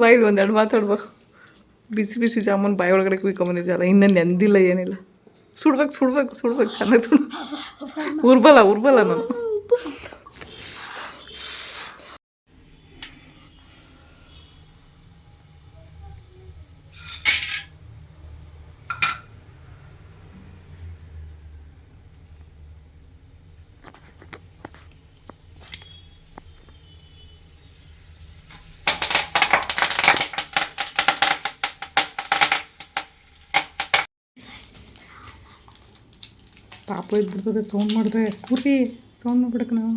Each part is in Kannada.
ಬಾಯಿಲ್ ಒಂದೆರಡು ಮಾತಾಡ್ಬೋ. ಬಿಸಿ ಬಿಸಿ ಜಾಮೂನ್ ಬಾಯಿ ಒಳಗಡೆ ಕುಯ್ಕೊಂಬಂದಿದ್ದಲ್ಲ, ಇನ್ನೂ ನೆಂದಿಲ್ಲ ಏನಿಲ್ಲ. ಸುಡ್ಬೇಕು ಸುಡ್ಬೇಕು ಸುಡ್ಬೇಕು, ಚೆನ್ನಾಗಿ ಉರ್ಬಲ್ಲ ನಾನು. ಪಾಪ ಇದ್ಬಿಡ್ತದೆ ಸೌಂಡ್ ಮಾಡಿದ್ರೆ. ಕೂರಿ ಸೌಂಡ್ ಮಾಡ್ಬಿಡಕ್ಕೆ ನಾವು.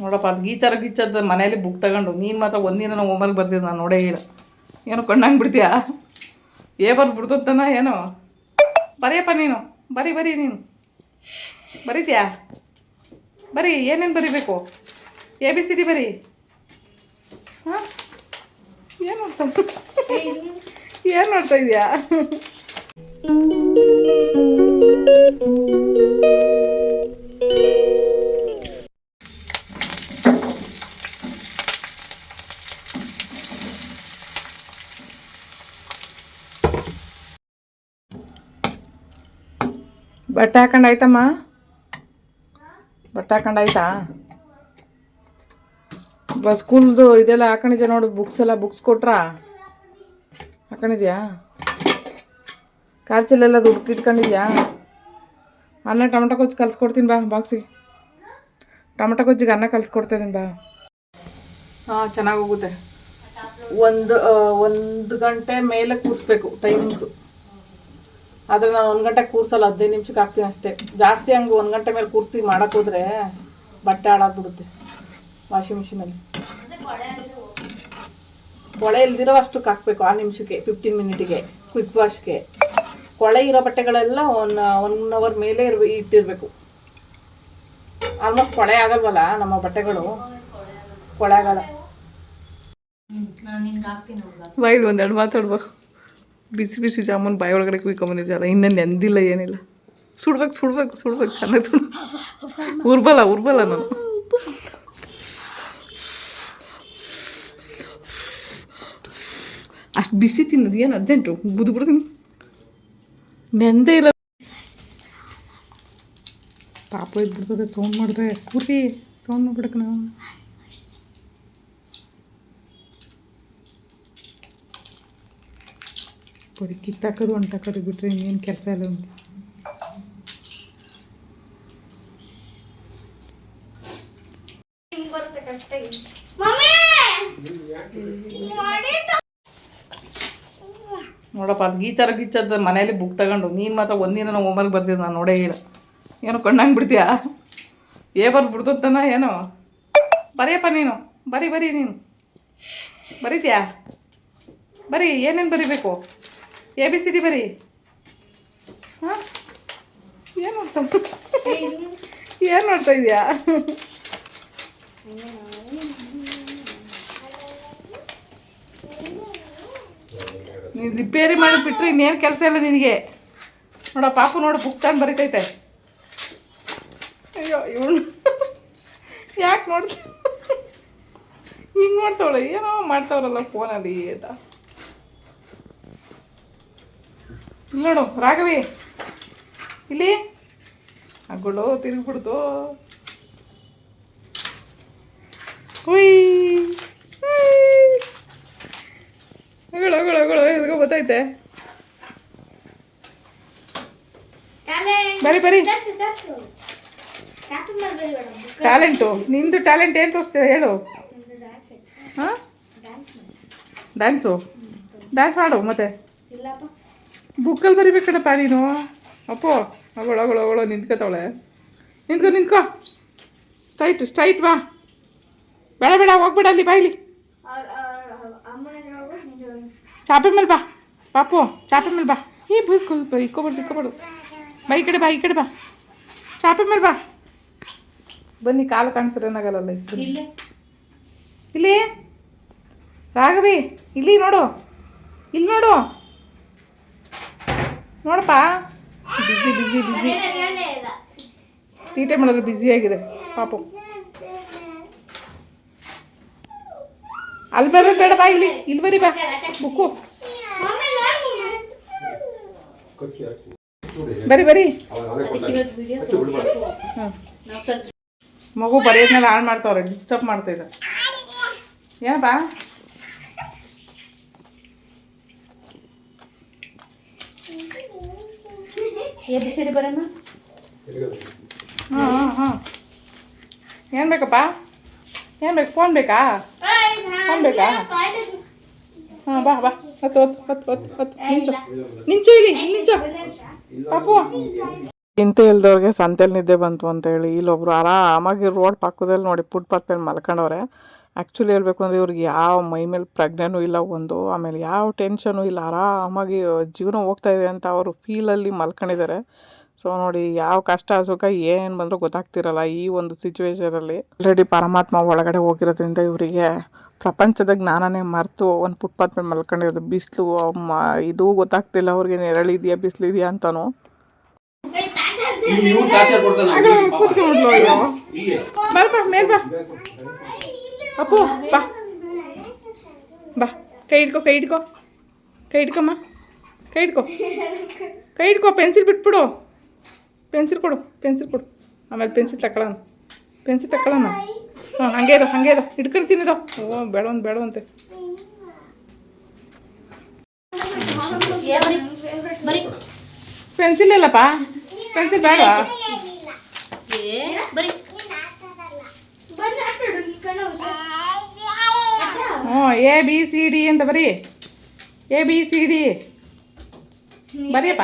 ನೋಡಪ್ಪ, ಅದು ಗೀಚದ ಮನೇಲಿ ಬುಕ್ ತಗೊಂಡು ನೀನು ಮಾತ್ರ ಒಂದಿನ ನಾವು ಹೋಮ್ವರ್ಕ್ ಬರ್ತಿದ್ದು ನಾನು ನೋಡೇ ಇಲ್ಲ. ಏನೋ ಕಣ್ಣಂಗೆ ಬಿಡ್ತೀಯಾ? ಬರ್ಬಿಡ್ತತ್ತನ ಏನೋ. ಬರೆಯಪ್ಪ ನೀನು, ಬರಿ ನೀನು ಬರೀತೀಯಾ? ಬರೀ, ಏನೇನು ಬರಿಬೇಕು? ABCD ಬರೀ. ಹಾಂ, ಏನು ನೋಡ್ತಾ ಇದೆಯಾ? ಬಟ್ಟೆ ಹಾಕೊಂಡಾಯ್ತಮ್ಮ? ಬಟ್ಟೆ ಹಾಕೊಂಡಾಯ್ತಾ? ಸ್ಕೂಲ್ದು ಇದೆಲ್ಲ ಹಾಕೊಂಡಿದ್ಯಾ ನೋಡು, ಬುಕ್ಸ್ ಕೊಟ್ರಾ? ಹಾಕೊಂಡಿದ್ಯಾ? ಕಾಲ್ಚಲ್ಲೆಲ್ಲ ದುಡ್ಡು ಇಟ್ಕೊಂಡಿದ್ಯಾ? ಅನ್ನ ಟೊಮೆಟೊ ಗೊಜ್ಜು ಕಲಿಸ್ಕೊಡ್ತೀನಿ ಬಾ ಬಾಕ್ಸಿಗೆ. ಟೊಮೆಟೊ ಗೊಜ್ಜಿಗೆ ಅನ್ನ ಕಲಿಸ್ಕೊಡ್ತಾಯಿದ್ದೀನಿ ಬಾ. ಹಾಂ, ಚೆನ್ನಾಗಿ ಹೋಗುತ್ತೆ. ಒಂದು ಗಂಟೆ ಮೇಲೆ ಕೂರಿಸ್ಬೇಕು ಟೈಮಿಂಗ್ಸು. ಆದರೆ ನಾನು 1 ಗಂಟೆ ಕೂರಿಸಲ್ಲ, 15 ನಿಮಿಷಕ್ಕೆ ಹಾಕ್ತೀನಿ ಅಷ್ಟೇ. ಜಾಸ್ತಿ ಹಂಗೆ 1 ಗಂಟೆ ಮೇಲೆ ಕೂರಿಸಿ ಮಾಡೋಕ್ಕೋದ್ರೆ ಬಟ್ಟೆ ಹಾಳಾಗ್ಬಿಡುತ್ತೆ ವಾಷಿಂಗ್ ಮಿಷಿನಲ್ಲಿ. ಕೊಳೆ ಇಲ್ದಿರೋ ಅಷ್ಟಕ್ಕೆ ಹಾಕಬೇಕು. 6 ನಿಮಿಷಕ್ಕೆ, 15 ಮಿನಿಟಿಗೆ ಕ್ವಿಕ್ ವಾಶ್ಗೆ. ಕೊಳೆ ಇರೋ ಬಟ್ಟೆಗಳೆಲ್ಲ 1 ಅವರ್ ಮೇಲೆ ಇಟ್ಟಿರಬೇಕು. ಆಲ್ಮೋಸ್ಟ್ ಕೊಳೆ ಆಗಲ್ವಲ್ಲ ನಮ್ಮ ಬಟ್ಟೆಗಳು, ಕೊಳೆ ಆಗಲ್ಲ. ಬಾಯಿಲ್ ಒಂದೆರಡು ಮಾತಾಡ್ಬೋ. ಬಿಸಿ ಬಿಸಿ ಜಾಮೂನ್ ಬಾಯಿ ಒಳಗಡೆ ಕುಯ್ಕೊಂಬಂದಿದ್ದಲ್ಲ, ಇನ್ನೂ ನೆಂದಿಲ್ಲ ಏನಿಲ್ಲ. ಸುಡ್ಬೇಕು ಚೆನ್ನಾಗಿ ಉರ್ಬಲ್ಲ ನಾನು. ಅಷ್ಟು ಬಿಸಿ ತಿನ್ನೋದು ಏನು ಅರ್ಜೆಂಟು? ಬಿಡ್ತೀನಿ, ನೆಂದೇ ಇಲ್ಲ. ಪಾಪ ಇದ್ಬಿಡ್ತದೆ ಸೌಂಡ್ ಮಾಡಿದ್ರೆ. ಕೂರಿ ಸೌಂಡ್ ಮಾಡ್ಬಿಡಕ್ಕೆ ನಾವು. ಬರೀ ಕಿತ್ತಾಕೋದು ಹೊಂಟಾಕೋದು ಬಿಟ್ಟರೆ ಇನ್ನೇನು ಕೆಲಸ ಇಲ್ಲ ಉಂಟು. ನೋಡಪ್ಪ, ಅದು ಗೀಚದ ಮನೇಲಿ ಬುಕ್ ತಗೊಂಡು ನೀನು ಮಾತ್ರ ಒಂದಿನ ನಾವು ಹೋಮ್ವರ್ಕ್ ಬರ್ತಿದ್ದು ನಾನು ನೋಡೇ ಇಲ್ಲ. ಏನೋ ಕಣ್ಣಂಗೆ ಬಿಡ್ತೀಯಾ? ಬರ್ಬಿಡ್ತತ್ತನ ಏನೋ. ಬರೆಯಪ್ಪ ನೀನು, ಬರಿ ನೀನು ಬರೀತೀಯಾ? ಬರೀ, ಏನೇನು ಬರಿಬೇಕು? ABCD ಬರೀ. ಹಾಂ, ಏನು ನೋಡ್ತಾ ಇದೆಯಾ? ನೀನು ರಿಪೇರಿ ಮಾಡಿಬಿಟ್ರೆ ಇನ್ನೇನು ಕೆಲಸ ಇಲ್ಲ ನಿನಗೆ. ನೋಡ ಪಾಪು, ನೋಡು ಬುಕ್ ತಗೊಂಡು ಬರೀತೈತೆ. ಅಯ್ಯೋ ಇವಳು ಯಾಕೆ ನೋಡ್ತ ಹಿಂಗೆ ನೋಡ್ತಾವಳೆ? ಏನೋ ಮಾಡ್ತಾವ್ರಲ್ಲ ಫೋನಲ್ಲಿ ಅಂತ. ನೋಡು ರಾಘವಿ, ಇಲ್ಲಿ ಅಗಳು ತಿರುಗ್ಬಿಡ್ತು. ಹುಯ್ ಅಗಳು ಎದ್ಗೋ ಬತ್ತೈತೆ. ಬರಿ ಟ್ಯಾಲೆಂಟು ನಿಂದು. ಟ್ಯಾಲೆಂಟ್ ಏನು ತೋರಿಸ್ತೇವೆ ಹೇಳು? ಹಾಂ, ಡ್ಯಾನ್ಸ್ ಮಾಡು ಮತ್ತೆ. ಬುಕ್ಕಲ್ಲಿ ಬರಿಬೇಕಡಪ್ಪ ನೀನು. ಅಪ್ಪೋ, ಅಗಳು ನಿಂತ್ಕೋತಾವಳೆ. ನಿಂತ್ಕೋ ಸ್ಟ್ರೈಟ್ ಬಾ. ಬೇಡ ಹೋಗ್ಬೇಡ, ಅಲ್ಲಿ ಬಾಯ್ಲಿ. ಚಾಪೆ ಮೇಲೆ ಬಾ ಪಾಪು, ಚಾಪೆ ಮೇಲೆ ಬಾ. ಇಕ್ಕೋಬಾರ್ದು. ಬಾ ಈ ಕಡೆ ಬಾ. ಚಾಪೆ ಮೇಲೆ ಬಾ. ಬನ್ನಿ, ಕಾಲು ಕಾಣಿಸ್ರೆ ಏನಾಗಲ್ಲ. ಇಲ್ಲಿ ರಾಘವಿ, ಇಲ್ಲಿ ನೋಡು ನೋಡಪ್ಪ. ಬಿಸಿ ತೀಟೆ ಮಾಡೋದು ಬ್ಯುಸಿಯಾಗಿದೆ ಪಾಪು. ಅಲ್ಲಿ ಬರೋದು ಬೇಡ, ಬಾ ಇಲ್ಲಿ ಬರೀ ಬಾ ಬುಕ್ಕು ಬರೀ ಬರೀ. ಮಗು ಬರೆಯೋದ್ನೆಲ್ಲ ಹಾಳು ಮಾಡ್ತಾವ್ರೆ, ಡಿಸ್ಟರ್ಬ್ ಮಾಡ್ತಾ ಇದ್ದಾರೆ. ಏನಪ್ಪಾ ABCD ಬರೋಣ. ಹಾಂ ಏನು ಬೇಕಪ್ಪ? ಏನು ಬೇಕು? ಫೋನ್ ಬೇಕಾ? ಫೋನ್ ಬೇಕಾ? ಹಾಂ ಬಾ ಬಾ, ಹತ್ತು ನಿಂಚು ಇಲ್ಲಿ ನಿಂಚು ಪಾಪು. ಇಂತ ಇಲ್ದವ್ರಿಗೆ ಸಂತೆಯಲ್ಲಿ ನಿದ್ದೆ ಬಂತು ಅಂತ ಹೇಳಿ ಇಲ್ಲೊಬ್ರು ಆರಾಮಾಗಿ ರೋಡ್ ಪಕ್ಕದಲ್ಲಿ ನೋಡಿ ಫುಟ್ಪಾತ್ ಮೇಲೆ ಮಲ್ಕೊಂಡವ್ರೆ. ಆ್ಯಕ್ಚುಲಿ ಹೇಳ್ಬೇಕು ಅಂದರೆ ಇವ್ರಿಗೆ ಯಾವ ಮೈ ಮೇಲೆ ಪ್ರಜ್ಞೆನೂ ಇಲ್ಲ ಒಂದು, ಆಮೇಲೆ ಯಾವ ಟೆನ್ಷನು ಇಲ್ಲ, ಆರಾಮಾಗಿ ಜೀವನ ಹೋಗ್ತಾ ಇದೆ ಅಂತ ಅವರು ಫೀಲಲ್ಲಿ ಮಲ್ಕೊಂಡಿದ್ದಾರೆ. ಸೊ ನೋಡಿ, ಯಾವ ಕಷ್ಟ ಸುಖ ಏನು ಬಂದರೂ ಗೊತ್ತಾಗ್ತಿರಲ್ಲ ಈ ಒಂದು ಸಿಚುವೇಶನಲ್ಲಿ. ಆಲ್ರೆಡಿ ಪರಮಾತ್ಮ ಒಳಗಡೆ ಹೋಗಿರೋದ್ರಿಂದ ಇವರಿಗೆ ಪ್ರಪಂಚದ ಜ್ಞಾನನೇ ಮರೆತು ಒಂದು ಫುಟ್ಪಾತ್ ಮೇಲೆ ಮಲ್ಕೊಂಡಿರೋದು. ಬಿಸಿಲು ಇದು ಗೊತ್ತಾಗ್ತಿಲ್ಲ ಅವ್ರಿಗೆ, ನೆರಳಿದೆಯಾ ಬಿಸಿಲಿದೆಯಾ ಅಂತನೂ. ಕೂತ್ಕೊಂಡ್ಬಿಡ್ಲು ಬಾ ಮೇಲ್ ಬಾ ಅಪ್ಪು ಬಾ ಬಾ. ಕೈ ಹಿಡ್ಕೊಮ್ಮ, ಕೈ ಹಿಡ್ಕೊ. ಪೆನ್ಸಿಲ್ ಬಿಟ್ಬಿಡು, ಪೆನ್ಸಿಲ್ ಕೊಡು. ಆಮೇಲೆ ಪೆನ್ಸಿಲ್ ತಗೊಳ್ಳೋಣ. ಹಾಂ ಹಂಗೆ ಇರೋ ಹಿಡ್ಕೊಳ್ತೀನಿರೋ. ಓ ಬೇಡವಂತೆ. ಪೆನ್ಸಿಲ್ ಇಲ್ಲಪ್ಪ, ಪೆನ್ಸಿಲ್ ಬೇಡವಾ? ಹ್ಞೂ ABCD ಅಂತ ಬರೀ, ABCD ಬರೀಯಪ್ಪ.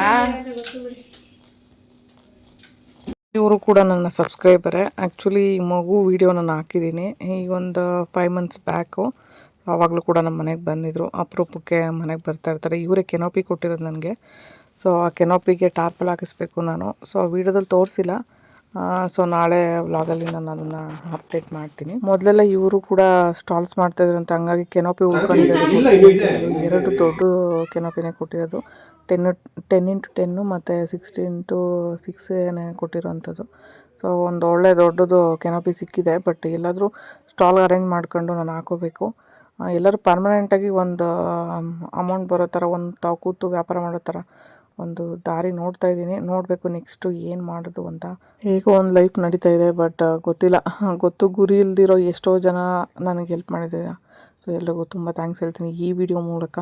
ಇವರು ಕೂಡ ನನ್ನ ಸಬ್ಸ್ಕ್ರೈಬರೇ. ಆ್ಯಕ್ಚುಲಿ ಈ ಮಗು ವೀಡಿಯೋ ನಾನು ಹಾಕಿದ್ದೀನಿ ಈಗ ಒಂದು 5 months ಬ್ಯಾಕು. ಆವಾಗಲೂ ಕೂಡ ನಮ್ಮ ಮನೆಗೆ ಬಂದಿದ್ದರು. ಅಪರೂಪಕ್ಕೆ ಮನೆಗೆ ಬರ್ತಾಯಿರ್ತಾರೆ. ಇವರೇ ಕೆನೋಪಿ ಕೊಟ್ಟಿರೋದು ನನಗೆ. ಸೊ ಆ ಕೆನೋಪಿಗೆ ಟಾರ್ಪಲ್ ಹಾಕಿಸ್ಬೇಕು ನಾನು. ಸೊ ವೀಡಿಯೋದಲ್ಲಿ ತೋರಿಸಿಲ್ಲ. ಸೊ ನಾಳೆ ವ್ಲಾಗಲ್ಲಿ ನಾನು ಅದನ್ನು ಅಪ್ಡೇಟ್ ಮಾಡ್ತೀನಿ. ಮೊದಲೆಲ್ಲ ಇವರು ಕೂಡ ಸ್ಟಾಲ್ಸ್ ಮಾಡ್ತಾಯಿದ್ರು ಅಂತ, ಹಂಗಾಗಿ ಕೆನೋಪಿ ಉಳ್ಕೊಂಡಿದ್ದಾರೆ. 2 ದೊಡ್ಡ ಕೆನೋಪಿನೇ ಕೊಟ್ಟಿರೋದು, 10x10 ಮತ್ತು 6x6 ಏನೇ ಕೊಟ್ಟಿರೋವಂಥದ್ದು. ಸೊ ಒಂದು ಒಳ್ಳೆ ದೊಡ್ಡದು ಕೆನೋಪಿ ಸಿಕ್ಕಿದೆ. ಬಟ್ ಎಲ್ಲಾದರೂ ಸ್ಟಾಲ್ ಅರೇಂಜ್ ಮಾಡ್ಕೊಂಡು ನಾನು ಹಾಕೋಬೇಕು. ಎಲ್ಲರೂ ಪರ್ಮನೆಂಟಾಗಿ ಒಂದು ಅಮೌಂಟ್ ಬರೋ ಥರ, ಒಂದು ತಾವು ಕೂತು ವ್ಯಾಪಾರ ಮಾಡೋ ಥರ ಒಂದು ದಾರಿ ನೋಡ್ತಾ ಇದ್ದೀನಿ. ನೋಡಬೇಕು ನೆಕ್ಸ್ಟು ಏನು ಮಾಡೋದು ಅಂತ. ಹೇಗೋ ಒಂದು ಲೈಫ್ ನಡೀತಾ ಇದೆ. ಬಟ್ ಗೊತ್ತಿಲ್ಲ, ಗುರಿ ಇಲ್ದಿರೋ ಎಷ್ಟೋ ಜನ ನನಗೆ ಹೆಲ್ಪ್ ಮಾಡಿದ್ದೀರಾ. ಸೊ ಎಲ್ರಿಗೂ ತುಂಬ ಥ್ಯಾಂಕ್ಸ್ ಹೇಳ್ತೀನಿ ಈ ವಿಡಿಯೋ ಮೂಲಕ.